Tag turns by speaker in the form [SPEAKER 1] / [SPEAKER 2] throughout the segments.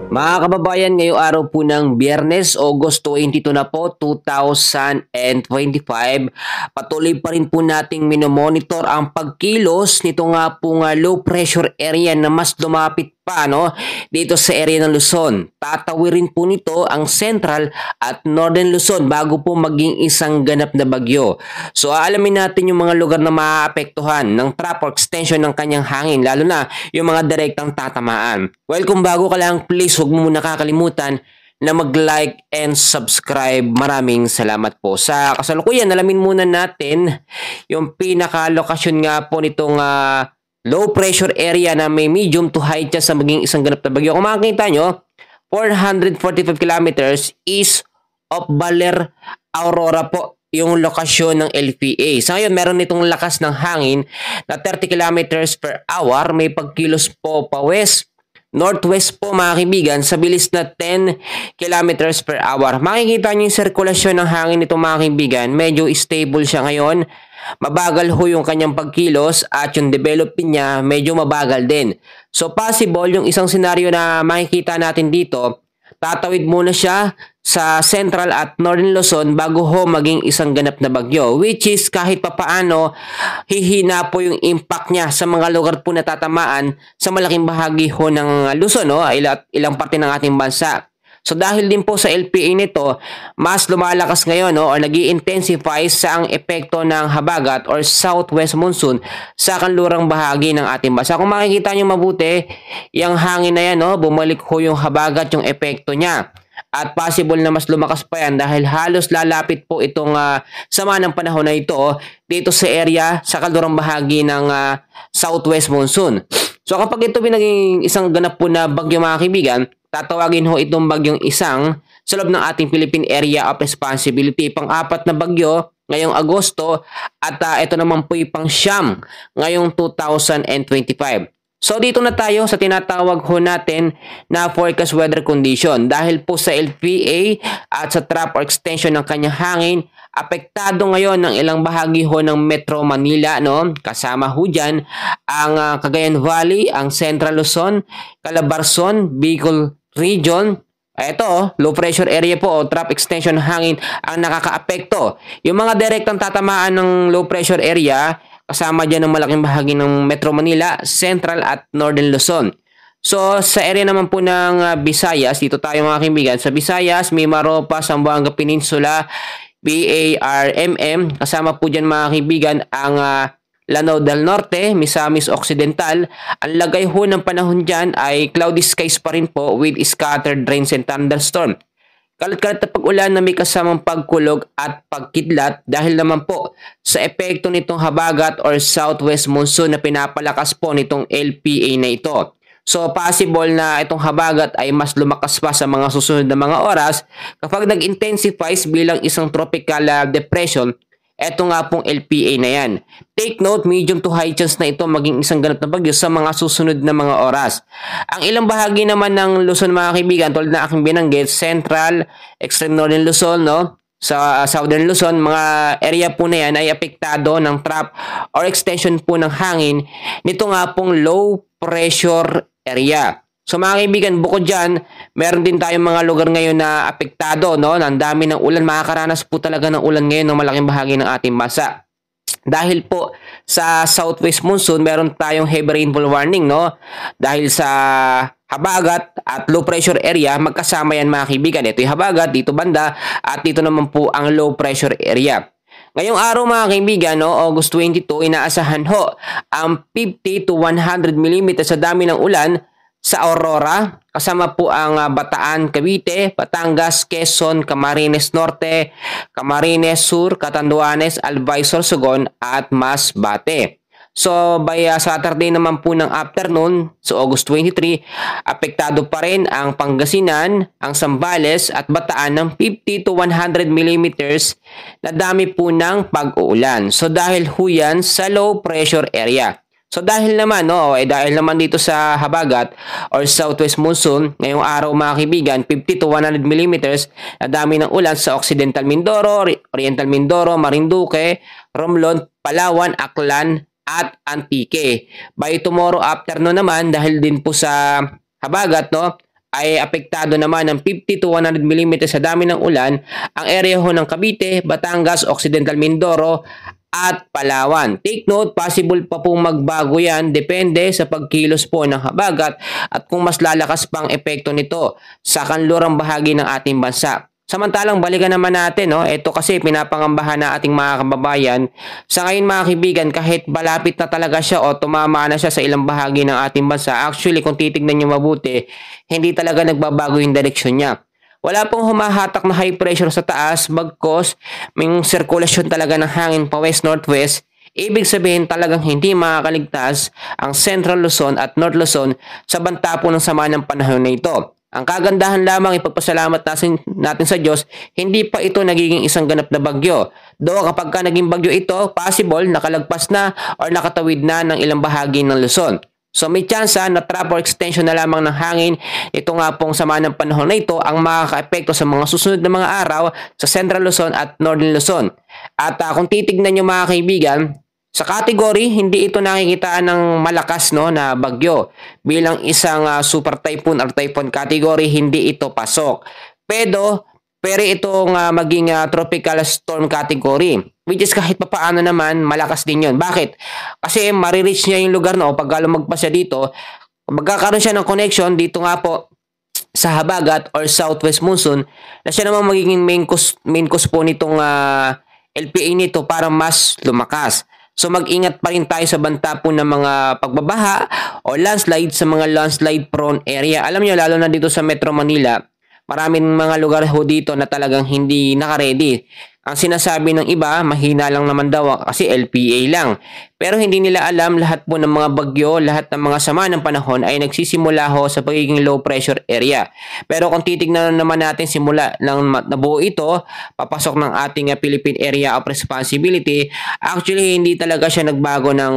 [SPEAKER 1] Mga kababayan, ngayong araw po ng Biyernes, August 22 na po, 2025. Patuloy pa rin po nating minomonitor ang pagkilos nito nga pong low pressure area na mas lumapit pa dito sa area ng Luzon. Tatawirin po nito ang Central at Northern Luzon bago po maging isang ganap na bagyo. So aalamin natin yung mga lugar na maaapektuhan ng trough or extension ng kanyang hangin, lalo na yung mga direktang tatamaan. Well, kung bago ka lang, please huwag mo muna kakalimutan na mag-like and subscribe. Maraming salamat po. Sa kasalukuyan, alamin muna natin yung pinaka-lokasyon nga po nitong low pressure area na may medium to high chance sa maging isang ganap na bagyo. Kung makikita nyo, 445 kilometers east of Baler, Aurora po yung lokasyon ng LPA. Sa ngayon, meron nitong lakas ng hangin na 30 kilometers per hour. May pagkilos po pa west, northwest po mga kaibigan sa bilis na 10 kilometers per hour. Makikita niyo yung sirkulasyon ng hangin nito mga kaibigan. Medyo stable siya ngayon. Mabagal ho yung kanyang pagkilos at yung development niya medyo mabagal din. So possible yung isang senaryo na makikita natin dito, tatawid muna siya sa Central at Northern Luzon bago ho maging isang ganap na bagyo, which is kahit papaano hihina po yung impact niya sa mga lugar po na tatamaan sa malaking bahagi ho ng Luzon, ilang parte ng ating bansa. So dahil din po sa LPA nito, mas lumalakas ngayon or nag-i-intensify sa ang epekto ng habagat or southwest monsoon sa kanlurang bahagi ng ating bansa. Kung makikita nyo mabuti, yung hangin na yan, bumalik ho yung habagat, yung epekto niya. At possible na mas lumakas pa yan dahil halos lalapit po itong sama ng panahon na ito dito sa area sa kanlurang bahagi ng southwest monsoon. So kapag ito naging isang ganap po na bagyo mga kaibigan, tatawagin ho itong bagyong isang sa loob ng ating Philippine Area of Responsibility. Pang-apat na bagyo ngayong Agosto at ito naman po yung pang-siyam ngayong 2025. So dito na tayo sa tinatawag ho natin na forecast weather condition. Dahil po sa LPA at sa trough or extension ng kanyang hangin, apektado ngayon ng ilang bahagi ho ng Metro Manila, kasama ho dyan ang Cagayan Valley, ang Central Luzon, Calabarzon, Bicol Region. Ito, low pressure area po o trough extension ng hangin ang nakakaapekto. Yung mga direktang tatamaan ng low pressure area, kasama dyan ng malaking bahagi ng Metro Manila, Central at Northern Luzon. So, sa area naman po ng Visayas, dito tayo mga kaibigan. Sa Visayas, Mimaropa, Zamboanga Peninsula, BARMM. Kasama po dyan mga kaibigan ang Lanao del Norte, Misamis Occidental. Ang lagay ho ng panahon dyan ay cloudy skies pa rin po with scattered rains and thunderstorm. Kalat-kalat na pag-ulan na may kasamang pagkulog at pagkidlat dahil naman po sa epekto nitong habagat or southwest monsoon na pinapalakas po nitong LPA na ito. So possible na itong habagat ay mas lumakas pa sa mga susunod na mga oras kapag nag-intensifies bilang isang tropical depression. Eto nga pong LPA na yan. Take note, medium to high chance na ito maging isang ganap na bagyo sa mga susunod na mga oras. Ang ilang bahagi naman ng Luzon mga kaibigan, tulad na aking binanggit, Central, Extreme Northern Luzon, sa Southern Luzon, mga area po na yan ay apektado ng trough or extension po ng hangin nito nga pong low pressure area. So mga kaibigan, bukod dyan, meron din tayong mga lugar ngayon na apektado, Ang dami ng ulan, makakaranas po talaga ng ulan ngayon ng malaking bahagi ng ating bansa. Dahil po sa southwest monsoon, meron tayong heavy rainfall warning, Dahil sa habagat at low pressure area, magkasama yan mga kaibigan. Ito yung habagat, dito banda, at dito naman po ang low pressure area. Ngayong araw mga kaibigan, August 22, inaasahan ho ang 50 to 100 mm sa dami ng ulan sa Aurora, kasama po ang Bataan, Cavite, Batangas, Quezon, Camarines Norte, Camarines Sur, Catanduanes, Albay, Sorsogon at Masbate. So by Saturday naman po ng afternoon, so August 23, apektado pa rin ang Pangasinan, ang Zambales at Bataan ng 50 to 100 mm na dami po ng pag-uulan. So dahil ho yan sa low pressure area. So dahil naman, dahil naman dito sa habagat or southwest monsoon, ngayong araw mga kaibigan, 50 to 100 mm na dami ng ulan sa Occidental Mindoro, Oriental Mindoro, Marinduque, Romblon, Palawan, Aklan, at Antique. By tomorrow afternoon naman, dahil din po sa habagat, ay apektado naman ng 50 to 100 mm sa dami ng ulan ang area ho ng Cavite, Batangas, Occidental Mindoro at Palawan. Take note, possible pa pong magbago yan depende sa pagkilos po ng habagat at kung mas lalakas pang epekto nito sa kanlurang bahagi ng ating bansa. Samantalang balikan naman natin, no? Ito kasi pinapangambahan na ating mga kababayan. Sa ngayon mga kaibigan, kahit malapit na talaga siya o tumama na siya sa ilang bahagi ng ating bansa, actually kung titignan nyo mabuti, hindi talaga nagbabago yung direksyon niya. Wala pong humahatak na high pressure sa taas, bagkos may sirkulasyon talaga ng hangin pa west-northwest. Ibig sabihin talagang hindi makakaligtas ang Central Luzon at North Luzon sa banta po ng sama ng panahon na ito. Ang kagandahan lamang ipagpasalamat natin sa Diyos, hindi pa ito nagiging isang ganap na bagyo. Though kapag ka naging bagyo ito, possible nakalagpas na or nakatawid na ng ilang bahagi ng Luzon. So may tsansa na trap or extension na lamang ng hangin. Ito nga pong sama ng panahon na ito ang makaka-epekto sa mga susunod na mga araw sa Central Luzon at Northern Luzon. At kung titignan nyo mga kaibigan, sa category, hindi ito nakikitaan ng malakas na bagyo. Bilang isang super typhoon or typhoon category, hindi ito pasok. Pero itong maging tropical storm category, which is kahit papaano naman, malakas din yun. Bakit? Kasi marireach niya yung lugar pag lumagpas siya dito, magkakaroon siya ng connection dito nga po sa habagat or southwest monsoon na siya naman magiging main cause po nitong LPA nito para mas lumakas. So mag-ingat pa rin tayo sa banta po ng mga pagbabaha o landslide sa mga landslide prone area. Alam nyo, lalo na dito sa Metro Manila, maraming mga lugar ho dito na talagang hindi naka-ready. Ang sinasabi ng iba, mahina lang naman daw kasi LPA lang. Pero hindi nila alam lahat po ng mga bagyo, lahat ng mga sama ng panahon ay nagsisimula ho sa pagiging low pressure area. Pero kung titignan naman natin simula lang nabuo ito, papasok ng ating Philippine Area of Responsibility, actually hindi talaga siya nagbago ng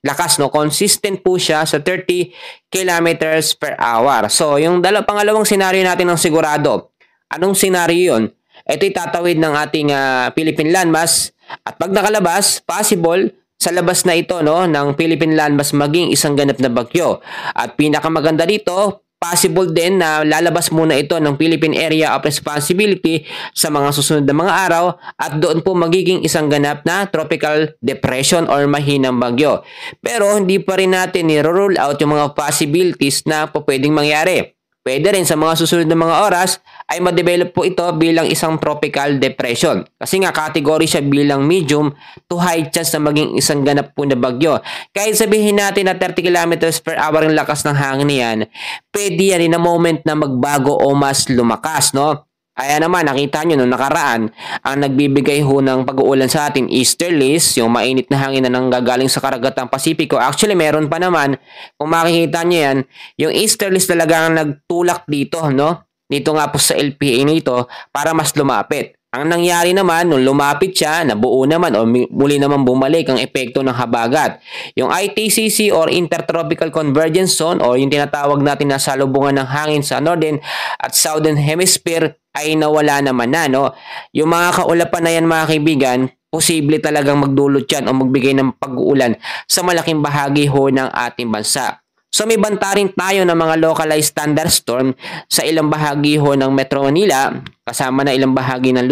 [SPEAKER 1] lakas, consistent po siya sa 30 kilometers per hour. So, yung pangalawang senaryo natin ng sigurado. Anong senaryo yun? Ito itatawid ng ating Philippine landmass at pag nakalabas, possible sa labas na ito ng Philippine landmass maging isang ganap na bagyo. At pinakamaganda dito, possible din na lalabas muna ito ng Philippine Area of Responsibility sa mga susunod na mga araw at doon po magiging isang ganap na tropical depression or mahinang bagyo. Pero hindi pa rin natin ni-rule out yung mga possibilities na po pwedeng mangyari. Pwede rin sa mga susunod na mga oras ay ma-develop po ito bilang isang tropical depression. Kasi nga category siya bilang medium to high chance na maging isang ganap po na bagyo. Kahit sabihin natin na 30 kilometers per hour ang lakas ng hangin niyan, pwede yan in a moment na magbago o mas lumakas, Kaya naman, nakita nyo nung nakaraan, ang nagbibigay ho ng pag-uulan sa atin, easterlies, yung mainit na hangin na nanggagaling sa karagatang Pasipiko. Actually, meron pa naman, kung makikita nyo yan, yung easterlies talaga ang nagtulak dito, Dito nga po sa LPA nito, para mas lumapit. Ang nangyari naman, nung lumapit siya, nabuo naman o muli naman bumalik ang epekto ng habagat. Yung ITCC or Intertropical Convergence Zone o yung tinatawag natin na salubungan ng hangin sa Northern at Southern Hemisphere ay nawala naman na. Yung mga kaulapan na yan mga kaibigan, posible talagang magdulot yan o magbigay ng pag-uulan sa malaking bahagi ho ng ating bansa. So may banta rin tayo ng mga localized thunderstorm sa ilang bahagi ho ng Metro Manila, kasama na ilang bahagi ng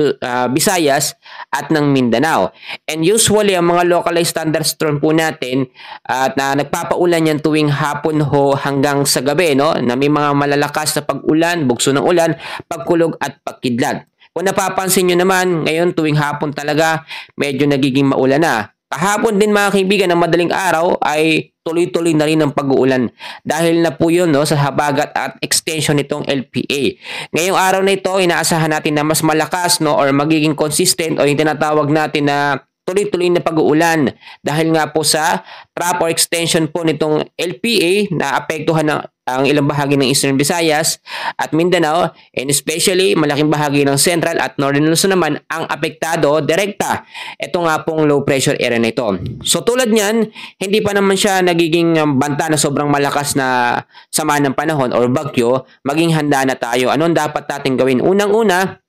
[SPEAKER 1] Visayas at ng Mindanao. And usually ang mga localized thunderstorm po natin at na nagpapaulan yan tuwing hapon ho hanggang sa gabi, na may mga malalakas na pag-ulan, bugso ng ulan, pagkulog at pagkidlat. Kung napapansin nyo naman, ngayon tuwing hapon talaga medyo nagiging maulan na. Kahapon din mga kaibigan ng madaling araw ay tuloy-tuloy na rin ang pag-uulan dahil na po yun sa habagat at extension nitong LPA. Ngayong araw na ito, inaasahan natin na mas malakas or magiging consistent o yung tinatawag natin na tuloy-tuloy na pag-uulan dahil nga po sa trap or extension po nitong LPA na apektuhan ang ilang bahagi ng Eastern Visayas at Mindanao, and especially malaking bahagi ng Central at Northern Luzon naman ang apektado direkta. Ito nga pong low pressure area na ito. So tulad niyan, hindi pa naman siya nagiging banta na sobrang malakas na sama ng panahon or bagyo, maging handa na tayo. Anong dapat natin gawin? Unang-una,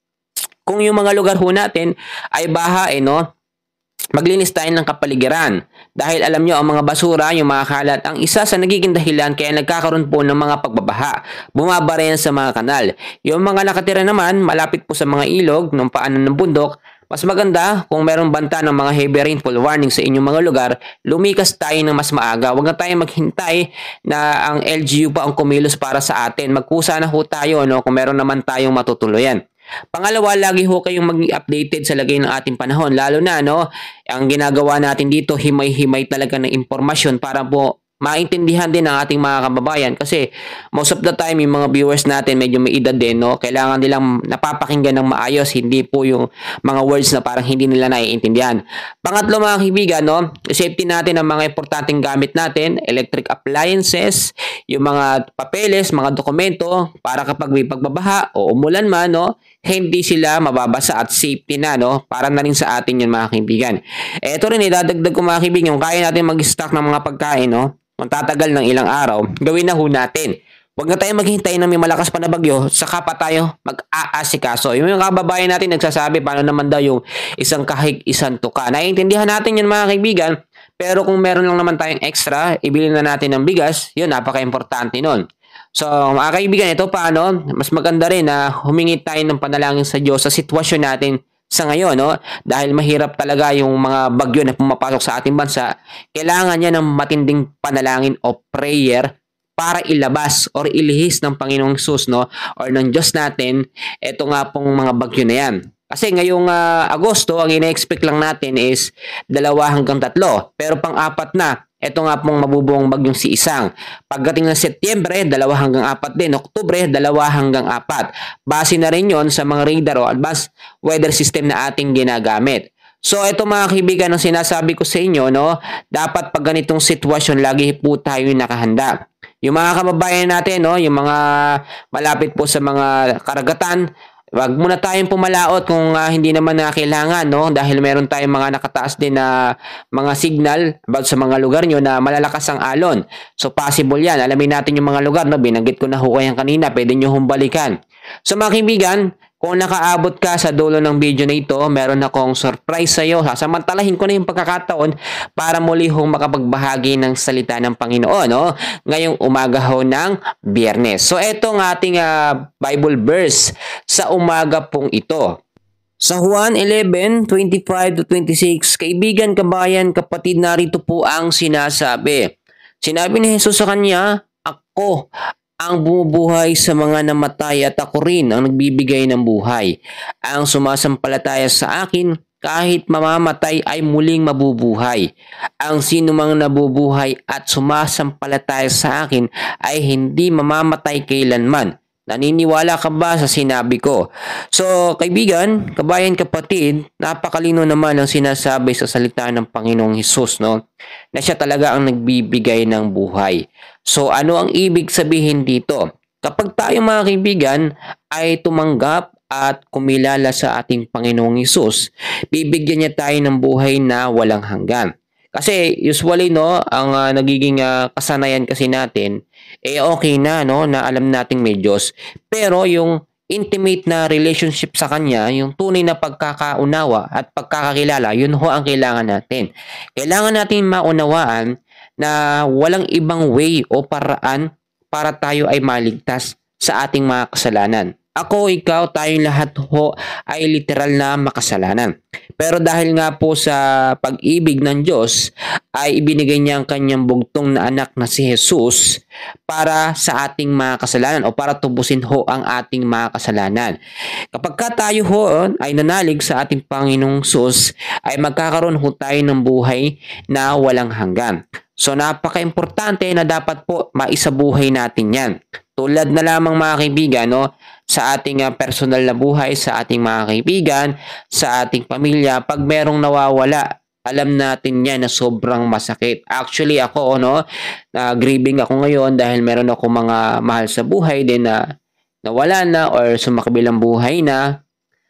[SPEAKER 1] kung yung mga lugar ho natin ay baha, Maglinis tayo ng kapaligiran. Dahil alam nyo, ang mga basura, yung mga kalat, ang isa sa nagiging dahilan kaya nagkakaroon po ng mga pagbabaha. Bumabara yan sa mga kanal. Yung mga nakatira naman, malapit po sa mga ilog, ng paanan ng bundok, mas maganda kung meron banta ng mga heavy rainfall warning sa inyong mga lugar, lumikas tayo ng mas maaga. Huwag na tayo maghintay na ang LGU pa ang kumilos para sa atin. Magkusa na ho tayo, no, kung meron naman tayong matutuluyan. Pangalawa, lagi ho kayong maging updated sa lagay ng ating panahon. Lalo na, no, ang ginagawa natin dito, himay-himay talaga ng impormasyon para po maintindihan din ng ating mga kababayan kasi most of the time yung mga viewers natin medyo may edad din, no? Kailangan nilang napapakinggan ng maayos, hindi po yung mga words na parang hindi nila naiintindihan. Pangatlo mga kaibigan, no? Safety natin ang mga importanteng gamit natin, electric appliances, yung mga papeles, mga dokumento para kapag may pagbabaha o umulan man, no? Hindi sila mababasa at safety na, no? Para na rin sa atin yun mga kaibigan. Ito rin, idadagdag ko mga kaibigan, yung kaya natin mag-stock ng mga pagkain, no? Kung tatagal ng ilang araw, gawin na ho natin. Huwag na tayo maghintay na may malakas pa na bagyo, saka pa tayo mag-aasikaso. Yung kababayan natin nagsasabi, paano naman daw yung isang kahig, isang tuka. Naiintindihan natin yun mga kaibigan, pero kung meron lang naman tayong extra, ibili na natin ng bigas, yun, napaka-importante nun. So, mga kaibigan, ito paano, mas maganda rin na humingi tayo ng panalangin sa Diyos sa sitwasyon natin sa ngayon, no? Dahil mahirap talaga yung mga bagyo na pumapasok sa ating bansa, kailangan niya ng matinding panalangin o prayer para ilabas or ilihis ng Panginoong Hesus, no? Or ng Diyos natin, ito nga pong mga bagyo na yan. Kasi ngayong Agosto, ang ina-expect lang natin is 2 hanggang 3. Pero pang-apat na, ito nga pong mabubuong bagyong si Isang. Pagdating ng Setyembre, 2 hanggang 4 din. Oktubre, 2 hanggang 4. Base na rin yon sa mga radar o advanced weather system na ating ginagamit. So, ito mga kaibigan, ang sinasabi ko sa inyo, no, dapat pag ganitong sitwasyon, lagi po tayo nakahanda. Yung mga kababayan natin, no, yung mga malapit po sa mga karagatan, wag muna tayong pumalaot kung hindi naman na kailangan, no? Dahil meron tayong mga nakataas din na mga signal about sa mga lugar nyo na malalakas ang alon. So, possible yan. Alamin natin yung mga lugar, no? Binanggit ko na ho kayan kanina. Pwede nyo humbalikan. So, mga kaibigan, kung nakaabot ka sa dulo ng video na ito, meron akong surprise sa iyo. Sasamantalahin ko na yung pagkakataon para muli hong makapagbahagi ng salita ng Panginoon, no? Ngayong umaga ho ng Biyernes. So, ito ang ating Bible verse sa umaga pong ito. Sa Juan 11:25-26, kaibigan, kabayan, kapatid, narito po ang sinasabi. Sinabi ni Jesus sa kanya, "Ako ang bumubuhay sa mga namatay at ako rin ang nagbibigay ng buhay. Ang sumasampalataya sa akin, kahit mamamatay ay muling mabubuhay. Ang sinumang nabubuhay at sumasampalataya sa akin ay hindi mamamatay kailanman." Naniniwala ka ba sa sinabi ko? So, kaibigan, kabayan, kapatid, napakalino naman ang sinasabi sa salita ng Panginoong Hesus, no? Na siya talaga ang nagbibigay ng buhay. So, ano ang ibig sabihin dito? Kapag tayo mga kaibigan ay tumanggap at kumilala sa ating Panginoong Hesus, bibigyan niya tayo ng buhay na walang hanggan. Kasi usually, no, ang nagiging kasanayan kasi natin, okay na, no, na alam nating may Diyos. Pero yung intimate na relationship sa Kanya, yung tunay na pagkakaunawa at pagkakakilala, yun ho ang kailangan natin. Kailangan natin maunawaan na walang ibang way o paraan para tayo ay maligtas sa ating mga kasalanan. Ako, ikaw, tayong lahat ho ay literal na makasalanan. Pero dahil nga po sa pag-ibig ng Diyos, ay ibinigay niya ang kanyang bugtong na anak na si Jesus para sa ating mga kasalanan o para tubusin ho ang ating mga kasalanan. Kapag tayo ho ay nanalig sa ating Panginoong Jesus, ay magkakaroon ho tayo ng buhay na walang hanggan. So napaka-importante na dapat po maisabuhay natin yan. Tulad na lamang mga kaibigan, no, sa ating personal na buhay, sa ating mga kaibigan, sa ating pamilya, pag merong nawawala, alam natin yan na sobrang masakit. Actually ako, no, grieving ako ngayon dahil meron ako mga mahal sa buhay din na nawala na or sumakabilang buhay na,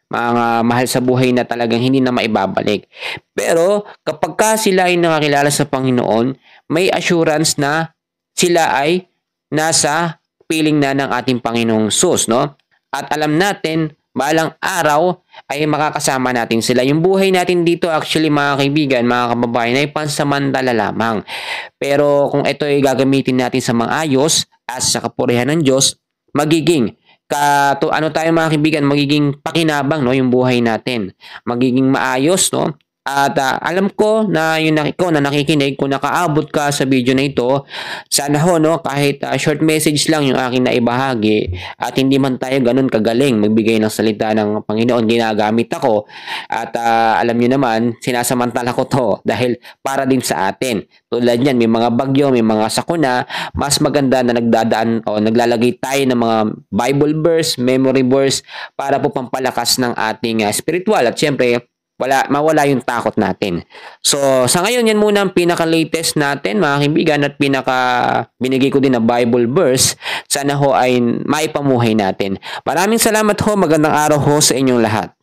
[SPEAKER 1] mga mahal sa buhay na talagang hindi na maibabalik. Pero kapag ka sila ay nakakilala sa Panginoon, may assurance na sila ay nasa piling na ng ating Panginoong Hesus, no? At alam natin balang araw ay makakasama natin sila. Yung buhay natin dito actually mga kaibigan, mga kababayan ay pansamantala lamang. Pero kung ito ay gagamitin natin sa maayos at sa kapurihan ng Diyos, magiging ano tayo mga kaibigan, magiging pakinabang no yung buhay natin. Magiging maayos no. At alam ko na yung ikaw na nakikinig, kung nakaabot ka sa video na ito, sana ho no, kahit short message lang yung aking naibahagi at hindi man tayo ganun kagaling magbigay ng salita ng Panginoon, ginagamit ako at alam nyo naman, sinasamantala ko to dahil para din sa atin. Tulad yan, may mga bagyo, may mga sakuna, mas maganda na nagdadaan o naglalagay tayo ng mga Bible verse, memory verse para po pampalakas ng ating spiritual at syempre mawala yung takot natin. So, sa ngayon, yan muna ang pinaka-latest natin, mga kaibigan, at binigay ko din na Bible verse. Sana ho ay maipamuhay natin. Maraming salamat ho. Magandang araw ho sa inyong lahat.